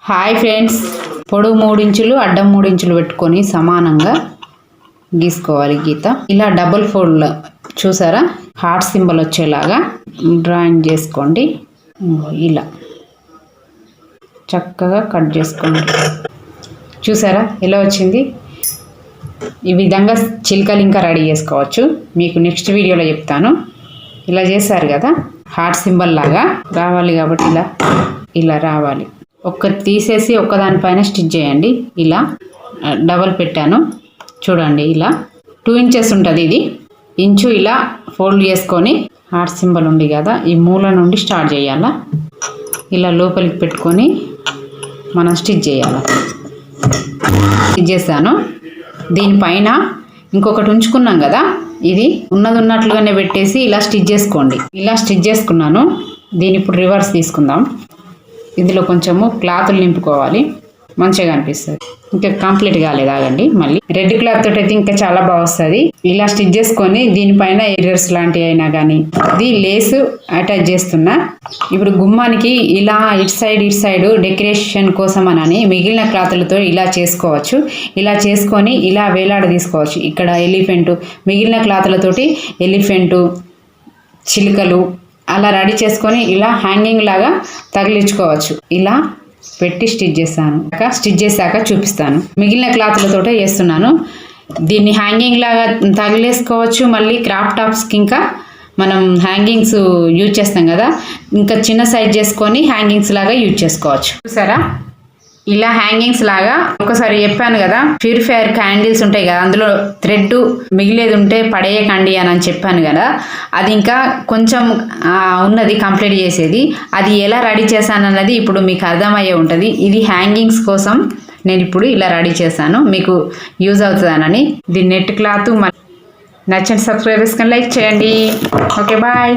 Hi friends, పొడవు 3 ఇంచులు అడ్డం 3 ఇంచులు పెట్టుకొని సమానంగా గీసుకోవాలి గీత. ఇలా డబుల్ ఫోల్డ్ చూసారా, హార్ట్ సింబల్ వచ్చేలాగా డ్రాయింగ్ చేసుకోండి. ఇలా చక్కగా కట్ చేసుకోండి. చూసారా ఎలా వచ్చింది? ఈ విధంగా చిలుకలు ఇంకా రెడీ చేసుకోవచ్చు, మీకు నెక్స్ట్ వీడియోలో చెప్తాను. ఇలా చేశారు కదా, హార్ట్ సింబల్ లాగా రావాలి కాబట్టి ఇలా రావాలి. ఒక్కటి తీసేసి ఒక్కదానిపైన స్టిచ్ చేయండి. ఇలా డబల్ పెట్టాను చూడండి. ఇలా 2 ఇంచెస్ ఉంటుంది, ఇది ఇంచు. ఇలా ఫోల్డ్ చేసుకొని హార్ట్ సింబల్ ఉంది కదా, ఈ మూల నుండి స్టార్ట్ చేయాలా. ఇలా లోపలికి పెట్టుకొని మనం స్టిచ్ చేయాలి. స్టిచ్ చేశాను. దీనిపైన ఇంకొకటి ఉంచుకున్నాం కదా, ఇది ఉన్నట్లుగానే పెట్టేసి ఇలా స్టిచ్ చేసుకోండి. ఇలా స్టిచ్ చేసుకున్నాను. దీని ఇప్పుడు రివర్స్ తీసుకుందాం. ఇందులో కొంచెము క్లాతులు నింపుకోవాలి, మంచిగా అనిపిస్తుంది. ఇంకా కంప్లీట్ కాలేదు, ఆగండి. మళ్ళీ రెడ్ క్లాత్ తోటి అయితే ఇంకా చాలా బాగా వస్తుంది. ఇలా స్టిచ్ చేసుకొని దీనిపైన ఎర్రర్స్ లాంటివి అయినా కానీ ఇది లేసు అటాచ్ చేస్తున్నా. ఇప్పుడు గుమ్మానికి ఇలా ఇటు సైడ్ డెకరేషన్ కోసం అని మిగిలిన క్లాతులతో ఇలా చేసుకోవచ్చు. ఇలా చేసుకొని ఇలా వేలాడ తీసుకోవచ్చు. ఇక్కడ ఎలిఫెంట్, మిగిలిన క్లాతులతోటి ఎలిఫెంటు, చిలుకలు అలా రెడీ చేసుకొని ఇలా హ్యాంగింగ్ లాగా తగిలించుకోవచ్చు. ఇలా పెట్టి స్టిచ్ చేస్తాను. స్టిచ్ చేశాక చూపిస్తాను. మిగిలిన క్లాత్లతోటే చేస్తున్నాను. దీన్ని హ్యాంగింగ్ లాగా తగిలేసుకోవచ్చు. మళ్ళీ క్రాప్ టాప్స్కి ఇంకా మనం హ్యాంగింగ్స్ యూజ్ చేస్తాం కదా, ఇంకా చిన్న సైజ్ చేసుకొని హ్యాంగింగ్స్ లాగా యూజ్ చేసుకోవచ్చు. చూసారా, ఇలా హ్యాంగింగ్స్ లాగా. ఒకసారి చెప్పాను కదా, ప్యూరిఫైయర్ క్యాండిల్స్ ఉంటాయి కదా, అందులో థ్రెడ్ మిగిలేది ఉంటే పడేయకండి అని చెప్పాను కదా, అది ఇంకా కొంచెం ఉన్నది కంప్లీట్ చేసేది. అది ఎలా రెడీ చేశాను అన్నది ఇప్పుడు మీకు అర్థమయ్యే ఉంటుంది. ఇది హ్యాంగింగ్స్ కోసం నేను ఇప్పుడు ఇలా రెడీ చేశాను, మీకు యూజ్ అవుతుందనని. ఇది నెట్ క్లాత్. నచ్చని సబ్స్క్రైబర్స్ కానీ లైక్ చేయండి. Okay, bye.